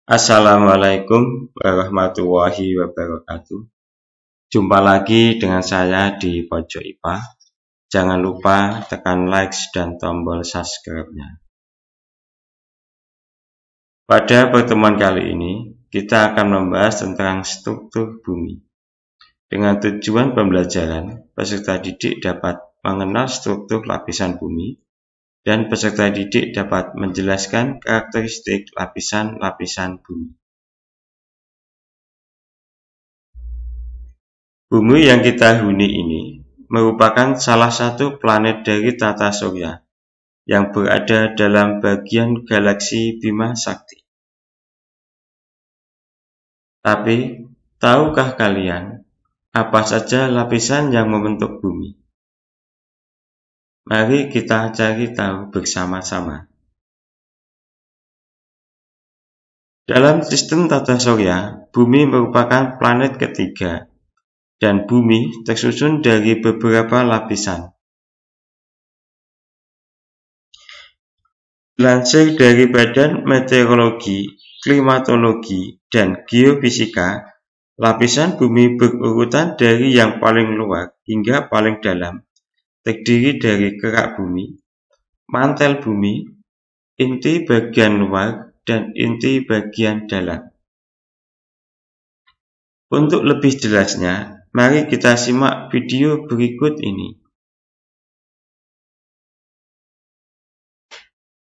Assalamualaikum warahmatullahi wabarakatuh. Jumpa lagi dengan saya di Pojok IPA. Jangan lupa tekan like dan tombol subscribe-nya. Pada pertemuan kali ini, kita akan membahas tentang struktur bumi. Dengan tujuan pembelajaran, peserta didik dapat mengenal struktur lapisan bumi, dan peserta didik dapat menjelaskan karakteristik lapisan-lapisan bumi. Bumi yang kita huni ini merupakan salah satu planet dari tata surya yang berada dalam bagian galaksi Bima Sakti. Tapi, tahukah kalian apa saja lapisan yang membentuk bumi? Mari kita cari tahu bersama-sama. Dalam sistem tata surya, bumi merupakan planet ketiga, dan bumi tersusun dari beberapa lapisan. Dilansir dari Badan Meteorologi, Klimatologi, dan Geofisika, lapisan bumi berurutan dari yang paling luar hingga paling dalam, terdiri dari kerak bumi, mantel bumi, inti bagian luar, dan inti bagian dalam. Untuk lebih jelasnya, mari kita simak video berikut ini.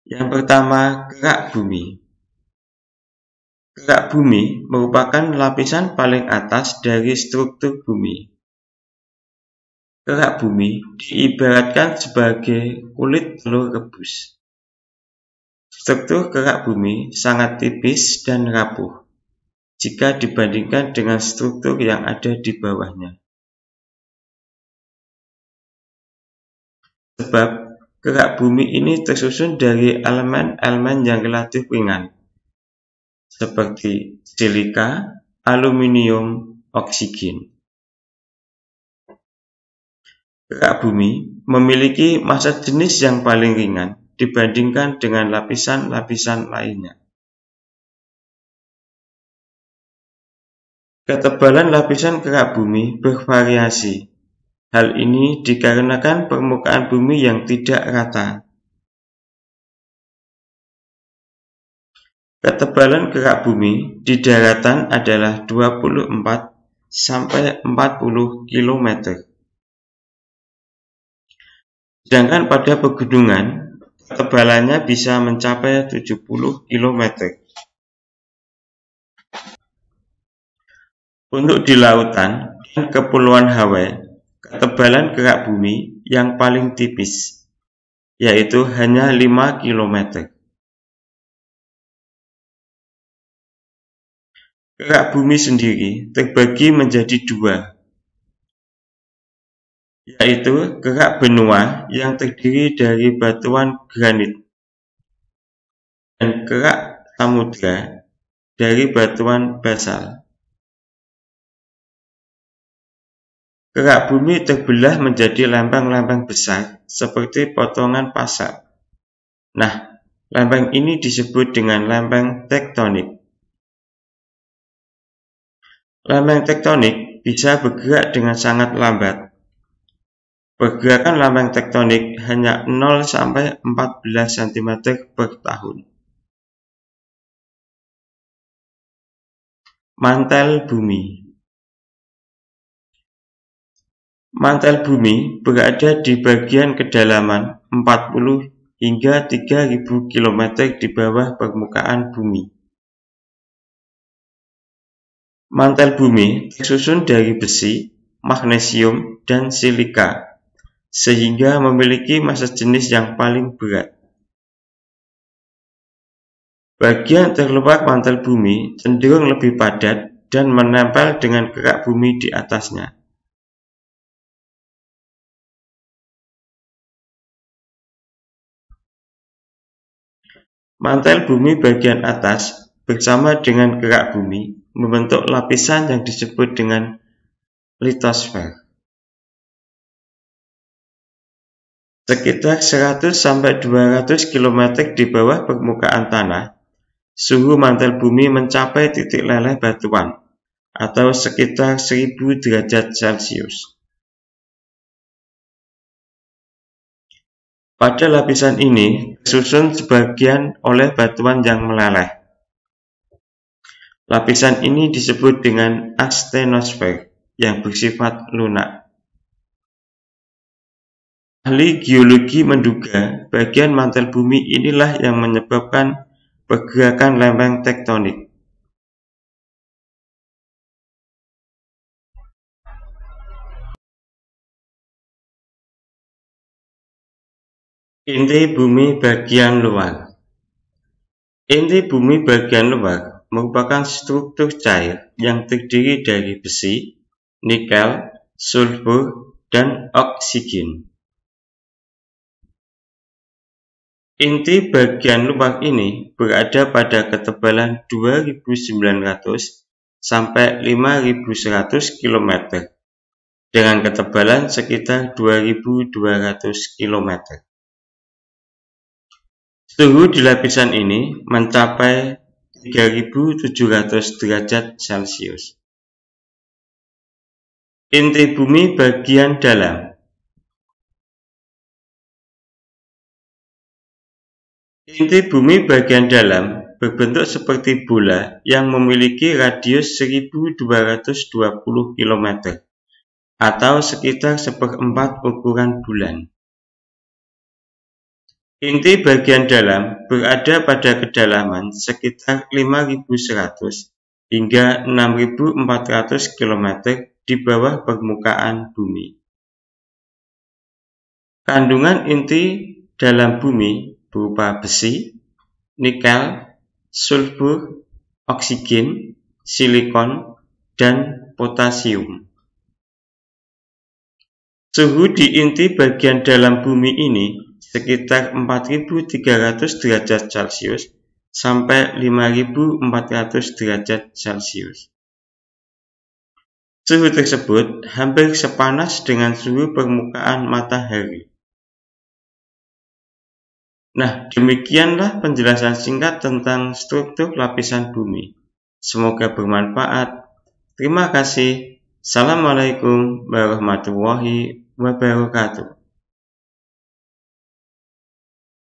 Yang pertama, kerak bumi. Kerak bumi merupakan lapisan paling atas dari struktur bumi. Kerak bumi diibaratkan sebagai kulit telur rebus. Struktur kerak bumi sangat tipis dan rapuh jika dibandingkan dengan struktur yang ada di bawahnya. Sebab kerak bumi ini tersusun dari elemen-elemen yang relatif ringan, seperti silika, aluminium, oksigen. Kerak bumi memiliki massa jenis yang paling ringan dibandingkan dengan lapisan-lapisan lainnya. Ketebalan lapisan kerak bumi bervariasi. Hal ini dikarenakan permukaan bumi yang tidak rata. Ketebalan kerak bumi di daratan adalah 24–40 km. Sedangkan pada pegunungan, ketebalannya bisa mencapai 70 km. Untuk di lautan dan kepulauan Hawaii, ketebalan kerak bumi yang paling tipis, yaitu hanya 5 km. Kerak bumi sendiri terbagi menjadi dua, yaitu kerak benua yang terdiri dari batuan granit dan kerak samudra dari batuan basal. Kerak bumi terbelah menjadi lempeng-lempeng besar seperti potongan pasak. Nah, lempeng ini disebut dengan lempeng tektonik. Lempeng tektonik bisa bergerak dengan sangat lambat. Pergerakan lempeng tektonik hanya 0–14 cm per tahun. Mantel bumi. Mantel bumi berada di bagian kedalaman 40 hingga 3000 km di bawah permukaan bumi. Mantel bumi tersusun dari besi, magnesium, dan silika, sehingga memiliki massa jenis yang paling berat. Bagian terluar mantel bumi cenderung lebih padat dan menempel dengan kerak bumi di atasnya. Mantel bumi bagian atas bersama dengan kerak bumi membentuk lapisan yang disebut dengan litosfer. Sekitar 100–200 km di bawah permukaan tanah, suhu mantel bumi mencapai titik leleh batuan, atau sekitar 1000 derajat Celcius. Pada lapisan ini disusun sebagian oleh batuan yang meleleh. Lapisan ini disebut dengan astenosfer yang bersifat lunak. Ahli geologi menduga bagian mantel bumi inilah yang menyebabkan pergerakan lempeng tektonik. Inti bumi bagian luar. Inti bumi bagian luar merupakan struktur cair yang terdiri dari besi, nikel, sulfur, dan oksigen. Inti bagian luar ini berada pada ketebalan 2900 sampai 5100 km dengan ketebalan sekitar 2200 km. Suhu di lapisan ini mencapai 3700 derajat Celcius. Inti bumi bagian dalam. Inti bumi bagian dalam berbentuk seperti bola yang memiliki radius 1220 km atau sekitar 1/4 ukuran bulan. Inti bagian dalam berada pada kedalaman sekitar 5100 hingga 6400 km di bawah permukaan bumi. Kandungan inti dalam bumi berupa besi, nikel, sulfur, oksigen, silikon, dan potasium. Suhu di inti bagian dalam bumi ini sekitar 4300 derajat Celcius sampai 5400 derajat Celcius. Suhu tersebut hampir sepanas dengan suhu permukaan matahari. Nah, demikianlah penjelasan singkat tentang struktur lapisan bumi. Semoga bermanfaat. Terima kasih. Assalamualaikum warahmatullahi wabarakatuh.